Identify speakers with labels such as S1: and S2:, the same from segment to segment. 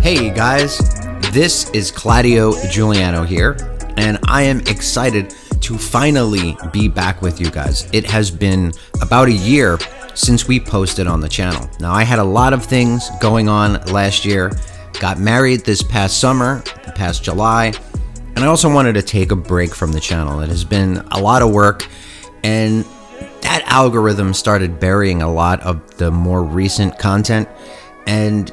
S1: Hey guys, this is Claudio Giuliano here, and I am excited to finally be back with you guys. It has been about a year since we posted on the channel. Now, I had a lot of things going on last year, got married this past summer, past July, and I also wanted to take a break from the channel. It has been a lot of work, and that algorithm started burying a lot of the more recent content, and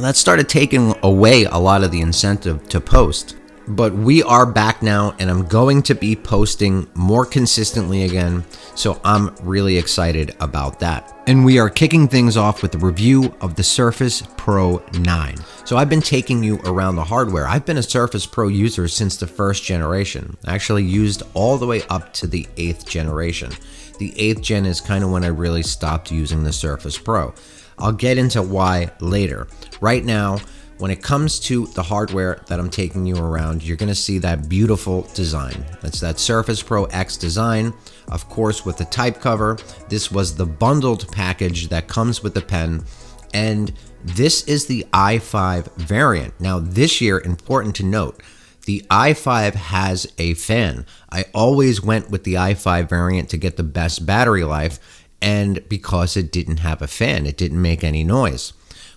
S1: that started taking away a lot of the incentive to post. But we are back now, and I'm going to be posting more consistently again, so I'm really excited about that. And we are kicking things off with a review of the Surface Pro 9. So I've been taking you around the hardware. I've been a Surface Pro user since the first generation. I actually used all the way up to the 8th generation. The 8th gen is kind of when I really stopped using the Surface Pro. I'll get into why later. Right now, when it comes to the hardware that I'm taking you around, you're going to see that beautiful design. That's that Surface Pro X design, of course, with the type cover. This was the bundled package that comes with the pen, and this is the i5 variant. Now, this year, important to note, the i5 has a fan. I always went with the i5 variant to get the best battery life, and because it didn't have a fan, it didn't make any noise.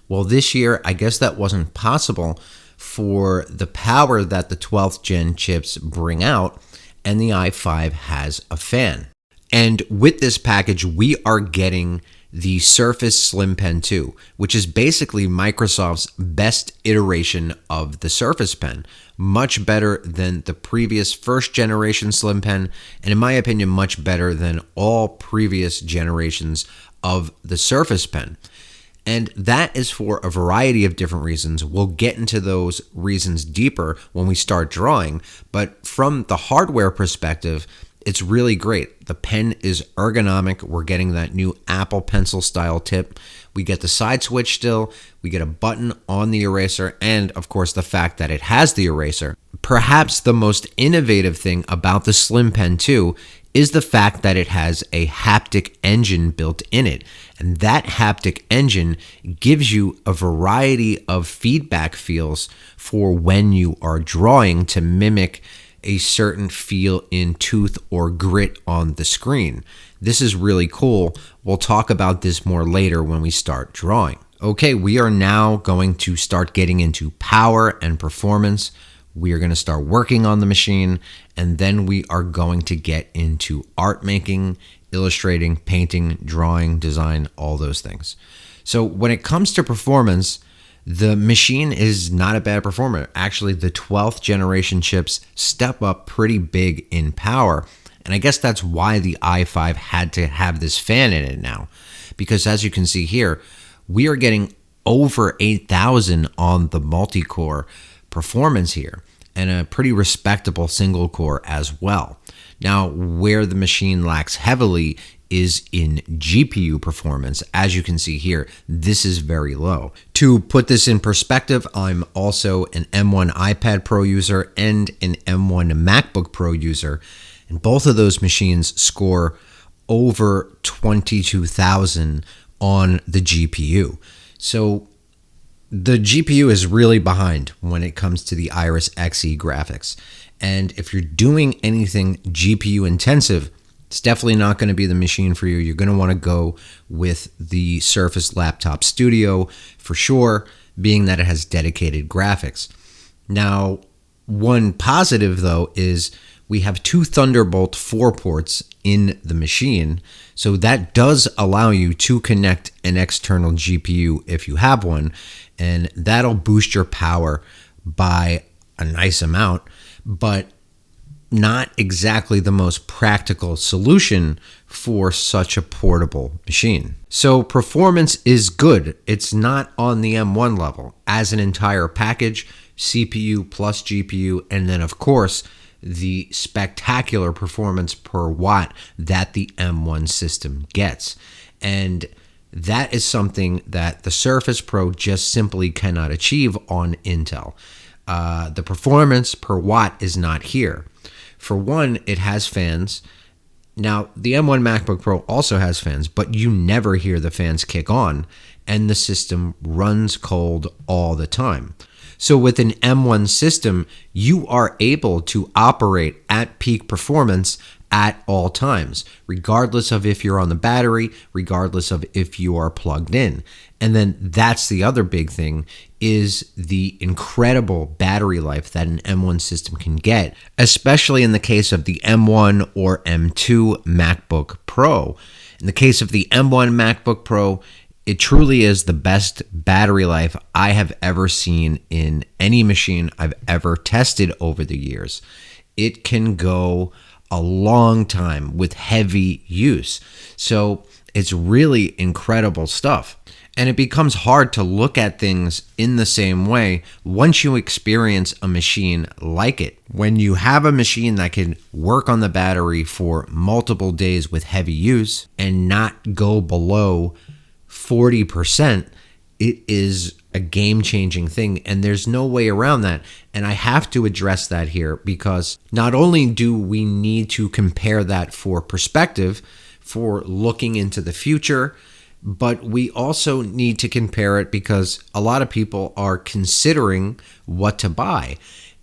S1: Well, this year, I guess that wasn't possible for the power that the 12th gen chips bring out, and the i5 has a fan. And with this package, we are getting the Surface Slim Pen 2, which is basically Microsoft's best iteration of the Surface Pen. Much better than the previous first generation Slim Pen, and in my opinion, much better than all previous generations of the Surface Pen. And that is for a variety of different reasons. We'll get into those reasons deeper when we start drawing, but from the hardware perspective, it's really great. The pen is ergonomic. We're getting that new Apple Pencil style tip. We get the side switch still. We get a button on the eraser, and of course the fact that it has the eraser. Perhaps the most innovative thing about the Slim Pen 2 is the fact that it has a haptic engine built in it. And that haptic engine gives you a variety of feedback feels for when you are drawing to mimic a certain feel in tooth or grit on the screen. This is really cool. We'll talk about this more later when we start drawing. Okay, we are now going to start getting into power and performance. We are going to start working on the machine, and then we are going to get into art making, illustrating, painting, drawing, design, all those things. So when it comes to performance, the machine is not a bad performer. Actually, the 12th generation chips step up pretty big in power. And I guess that's why the i5 had to have this fan in it now. Because as you can see here, we are getting over 8,000 on the multi-core performance here, and a pretty respectable single core as well. Now, where the machine lacks heavily is in GPU performance. As you can see here, this is very low. To put this in perspective, I'm also an M1 iPad Pro user and an M1 MacBook Pro user, and both of those machines score over 22,000 on the GPU. So the GPU is really behind when it comes to the Iris Xe graphics. And if you're doing anything GPU intensive, it's definitely not going to be the machine for you. You're going to want to go with the Surface Laptop Studio for sure, being that it has dedicated graphics. Now, one positive though is we have two Thunderbolt 4 ports in the machine, so that does allow you to connect an external GPU if you have one, and that'll boost your power by a nice amount, but not exactly the most practical solution for such a portable machine. So performance is good. It's not on the M1 level. As an entire package, CPU plus GPU, and then of course, the spectacular performance per watt that the M1 system gets. And that is something that the Surface Pro just simply cannot achieve on Intel. The performance per watt is not here. For one, it has fans, Now, the M1 MacBook Pro also has fans, but you never hear the fans kick on, and the system runs cold all the time. So with an M1 system, you are able to operate at peak performance at all times, regardless of if you're on the battery, regardless of if you are plugged in. And then that's the other big thing, is the incredible battery life that an M1 system can get, especially in the case of the M1 or M2 MacBook Pro. In the case of the M1 MacBook Pro, it truly is the best battery life I have ever seen in any machine I've ever tested over the years. It can go a long time with heavy use. So it's really incredible stuff. And it becomes hard to look at things in the same way once you experience a machine like it. When you have a machine that can work on the battery for multiple days with heavy use and not go below 40%, it is a game-changing thing, and there's no way around that. And I have to address that here, because not only do we need to compare that for perspective, for looking into the future, but we also need to compare it because a lot of people are considering what to buy.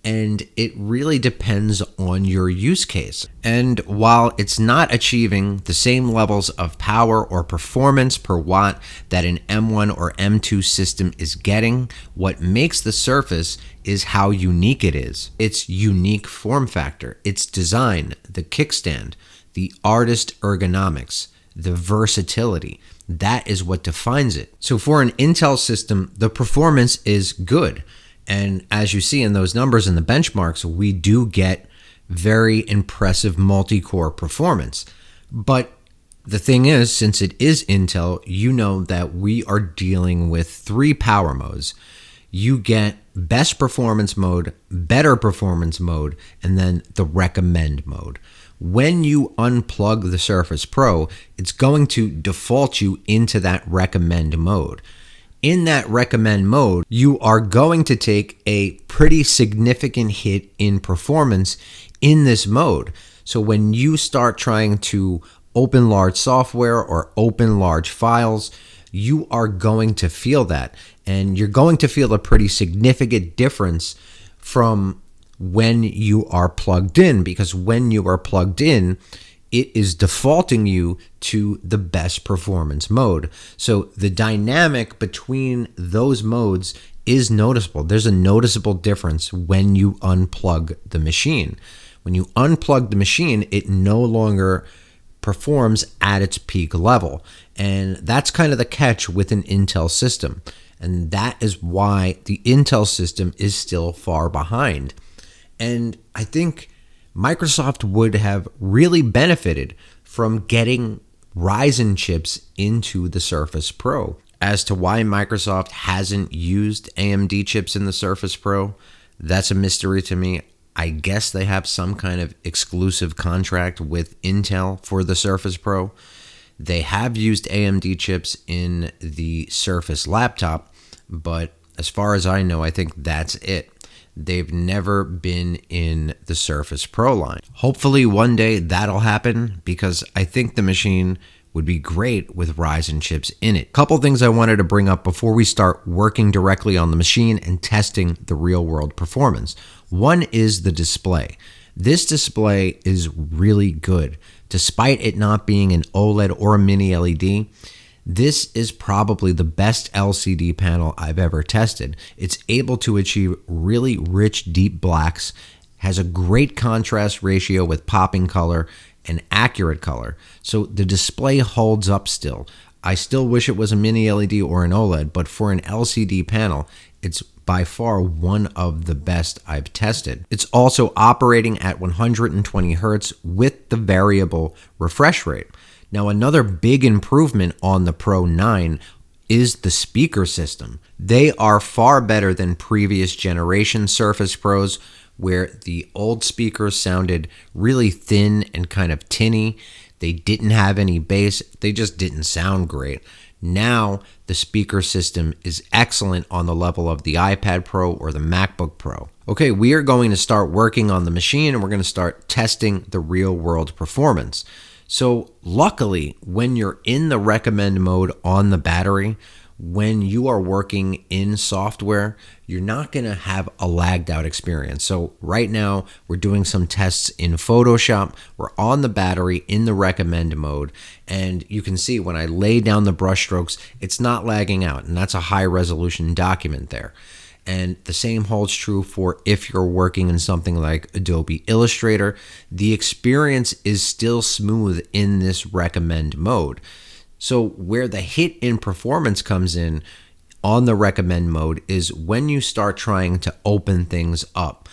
S1: And it really depends on your use case. And while it's not achieving the same levels of power or performance per watt that an M1 or M2 system is getting, what makes the Surface is how unique it is. Its unique form factor, its design, the kickstand, the artist ergonomics, the versatility. That is what defines it. So for an Intel system, the performance is good. And as you see in those numbers in the benchmarks, we do get very impressive multi-core performance. But the thing is, since it is Intel, you know that we are dealing with 3 power modes. You get best performance mode, better performance mode, and then the recommend mode. When you unplug the Surface Pro, it's going to default you into that recommend mode. In that recommend mode, you are going to take a pretty significant hit in performance in this mode. So when you start trying to open large software or open large files, you are going to feel that. And you're going to feel a pretty significant difference from when you are plugged in, because when you are plugged in, it is defaulting you to the best performance mode. So the dynamic between those modes is noticeable. There's a noticeable difference when you unplug the machine. When you unplug the machine, it no longer performs at its peak level. And that's kind of the catch with an Intel system. And that is why the Intel system is still far behind. And I think Microsoft would have really benefited from getting Ryzen chips into the Surface Pro. As to why Microsoft hasn't used AMD chips in the Surface Pro, that's a mystery to me. I guess they have some kind of exclusive contract with Intel for the Surface Pro. They have used AMD chips in the Surface laptop, but as far as I know, I think that's it. They've never been in the Surface Pro line. Hopefully one day that'll happen, because I think the machine would be great with Ryzen chips in it. Couple things I wanted to bring up before we start working directly on the machine and testing the real world performance. One is the display. This display is really good. Despite it not being an OLED or a mini LED, this is probably the best LCD panel I've ever tested. It's able to achieve really rich, deep blacks, has a great contrast ratio with popping color and accurate color. So the display holds up still. I still wish it was a mini LED or an OLED, but for an LCD panel, it's by far one of the best I've tested. It's also operating at 120 Hertz with the variable refresh rate. Now, another big improvement on the Pro 9 is the speaker system. They are far better than previous generation Surface Pros, where the old speakers sounded really thin and kind of tinny. They didn't have any bass. They just didn't sound great. Now, the speaker system is excellent on the level of the iPad Pro or the MacBook Pro. Okay, we are going to start working on the machine, and we're going to start testing the real world performance. So luckily, when you're in the recommend mode on the battery, when you are working in software, you're not going to have a lagged out experience. So right now we're doing some tests in Photoshop. We're on the battery in the recommend mode, and you can see when I lay down the brush strokes, it's not lagging out, and that's a high resolution document there. And the same holds true for if you're working in something like Adobe Illustrator. The experience is still smooth in this recommend mode. So where the hit in performance comes in on the recommend mode is when you start trying to open things up.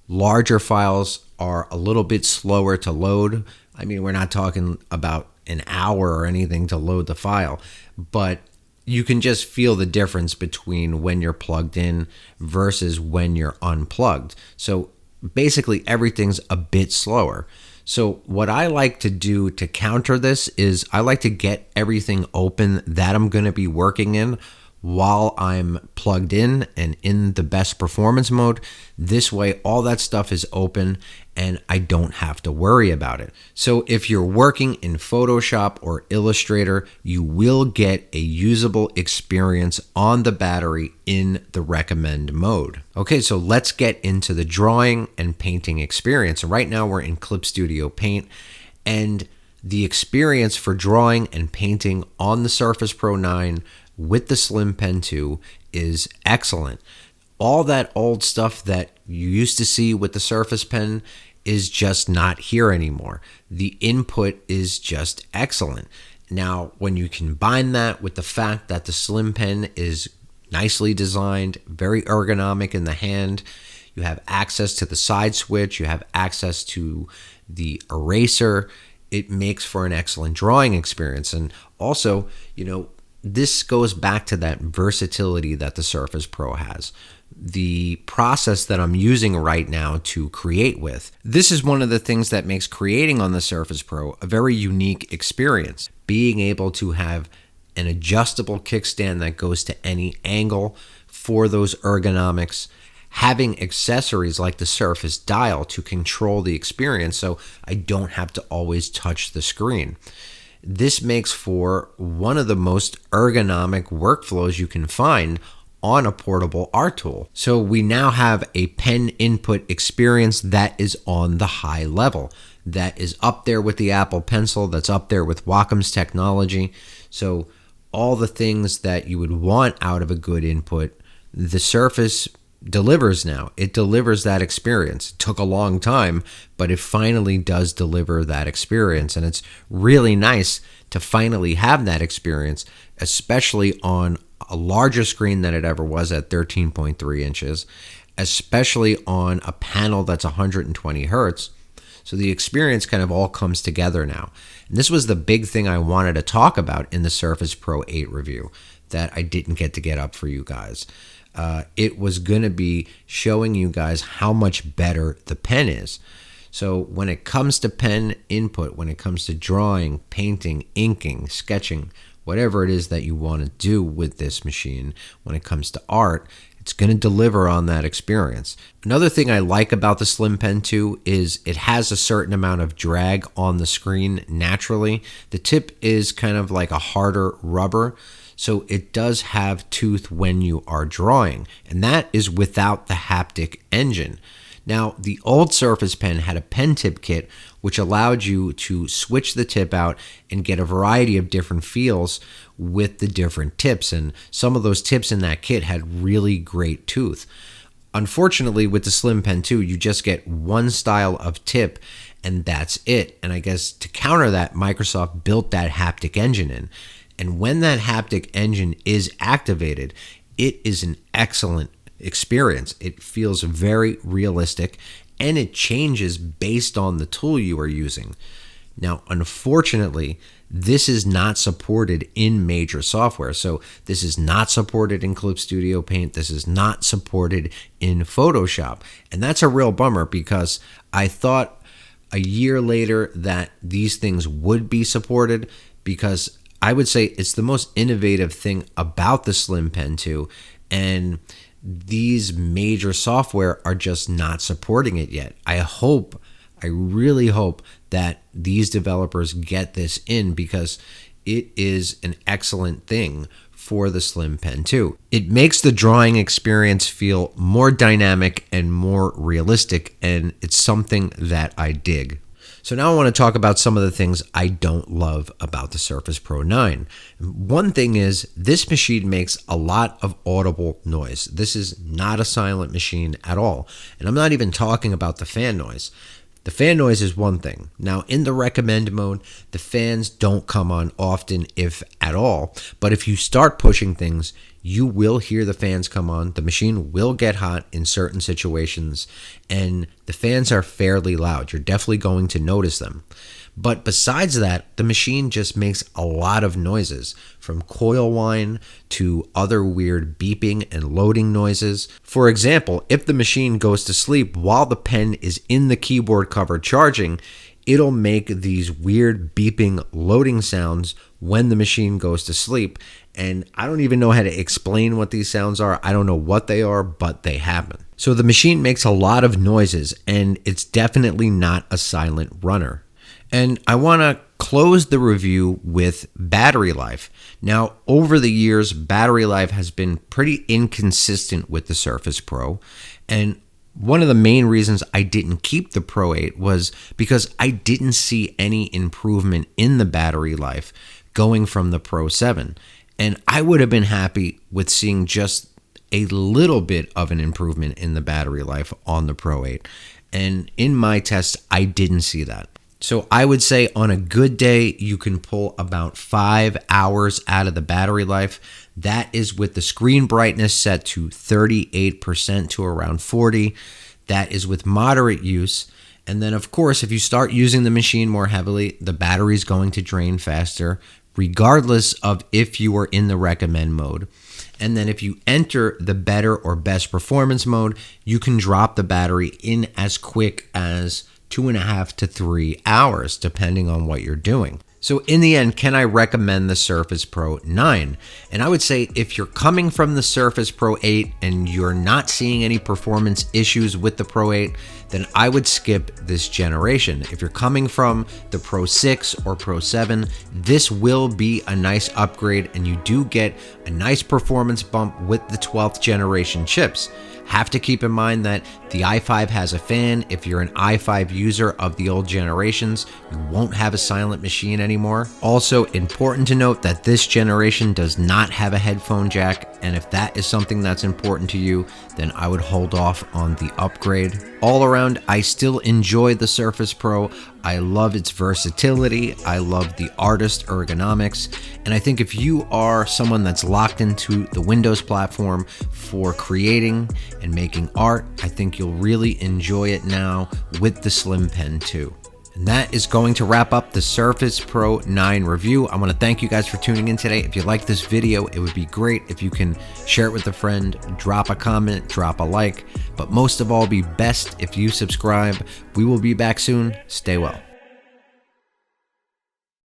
S1: Larger files are a little bit slower to load. I mean, we're not talking about an hour or anything to load the file, but you can just feel the difference between when you're plugged in versus when you're unplugged. So basically everything's a bit slower. So what I like to do to counter this is I like to get everything open that I'm going to be working in while I'm plugged in and in the best performance mode. This way, all that stuff is open and I don't have to worry about it. So if you're working in Photoshop or Illustrator, you will get a usable experience on the battery in the recommend mode. Okay, so let's get into the drawing and painting experience. Right now we're in Clip Studio Paint, and the experience for drawing and painting on the Surface Pro 9 with the Slim Pen 2 is excellent. All that old stuff that you used to see with the Surface Pen is just not here anymore. The input is just excellent. Now, when you combine that with the fact that the Slim Pen is nicely designed, very ergonomic in the hand, you have access to the side switch, you have access to the eraser, it makes for an excellent drawing experience. And also, this goes back to that versatility that the Surface Pro has. The process that I'm using right now to create with, this is one of the things that makes creating on the Surface Pro a very unique experience. Being able to have an adjustable kickstand that goes to any angle for those ergonomics, having accessories like the Surface Dial to control the experience so I don't have to always touch the screen. This makes for one of the most ergonomic workflows you can find on a portable art tool. So we now have a pen input experience that is on the high level, that is up there with the Apple Pencil, that's up there with Wacom's technology. So all the things that you would want out of a good input, the Surface delivers now. It delivers that experience. It took a long time, but it finally does deliver that experience. And it's really nice to finally have that experience, especially on a larger screen than it ever was at 13.3 inches, especially on a panel that's 120 hertz. So the experience kind of all comes together now. And this was the big thing I wanted to talk about in the Surface Pro 8 review that I didn't get to get up for you guys. It was going to be showing you guys how much better the pen is. So when it comes to pen input, when it comes to drawing, painting, inking, sketching, whatever it is that you want to do with this machine, when it comes to art, it's going to deliver on that experience. Another thing I like about the Slim Pen 2 is it has a certain amount of drag on the screen naturally. The tip is kind of like a harder rubber, so it does have tooth when you are drawing, and that is without the Haptic Engine. Now, the old Surface Pen had a pen tip kit which allowed you to switch the tip out and get a variety of different feels with the different tips, and some of those tips in that kit had really great tooth. Unfortunately, with the Slim Pen 2, you just get one style of tip and that's it. And I guess to counter that, Microsoft built that Haptic Engine in. And when that Haptic Engine is activated, it is an excellent experience. It feels very realistic and it changes based on the tool you are using. Now, unfortunately, this is not supported in major software. So this is not supported in Clip Studio Paint. This is not supported in Photoshop. And that's a real bummer because I thought a year later that these things would be supported, because I would say it's the most innovative thing about the Slim Pen 2, and these major software are just not supporting it yet. I hope I really hope that these developers get this in because it is an excellent thing for the Slim Pen 2. It makes the drawing experience feel more dynamic and more realistic, and it's something that I dig. So now I want to talk about some of the things I don't love about the Surface Pro 9. One thing is this machine makes a lot of audible noise. This is not a silent machine at all. And I'm not even talking about the fan noise. The fan noise is one thing. Now, in the recommend mode, the fans don't come on often, if at all. But if you start pushing things, you will hear the fans come on. The machine will get hot in certain situations, and the fans are fairly loud. You're definitely going to notice them. But besides that, the machine just makes a lot of noises, from coil whine to other weird beeping and loading noises. For example, if the machine goes to sleep while the pen is in the keyboard cover charging, it'll make these weird beeping loading sounds when the machine goes to sleep. And I don't even know how to explain what these sounds are. I don't know what they are, but they happen. So the machine makes a lot of noises, and it's definitely not a silent runner. And I want to close the review with battery life. Now, over the years, battery life has been pretty inconsistent with the Surface Pro. And one of the main reasons I didn't keep the Pro 8 was because I didn't see any improvement in the battery life going from the Pro 7. And I would have been happy with seeing just a little bit of an improvement in the battery life on the Pro 8. And in my tests, I didn't see that. So I would say on a good day, you can pull about 5 hours out of the battery life. That is with the screen brightness set to 38% to around 40. That is with moderate use. And then, of course, if you start using the machine more heavily, the battery is going to drain faster, regardless of if you are in the recommend mode. And then if you enter the better or best performance mode, you can drop the battery in as quick as 2.5 to 3 hours, depending on what you're doing. So in the end, can I recommend the Surface Pro 9? And I would say if you're coming from the Surface Pro 8 and you're not seeing any performance issues with the Pro 8, then I would skip this generation. If you're coming from the Pro 6 or Pro 7, this will be a nice upgrade, and you do get a nice performance bump with the 12th generation chips. Have to keep in mind that the i5 has a fan. If you're an i5 user of the old generations, you won't have a silent machine anymore. Also, important to note that this generation does not have a headphone jack, and if that is something that's important to you, then I would hold off on the upgrade. All around, I still enjoy the Surface Pro. I love its versatility. I love the artist ergonomics. And I think if you are someone that's locked into the Windows platform for creating and making art, I think you'll really enjoy it now with the Slim Pen 2. And that is going to wrap up the Surface Pro 9 review. I want to thank you guys for tuning in today. If you like this video, it would be great if you can share it with a friend, drop a comment, drop a like, but most of all, be best if you subscribe. We will be back soon. Stay well.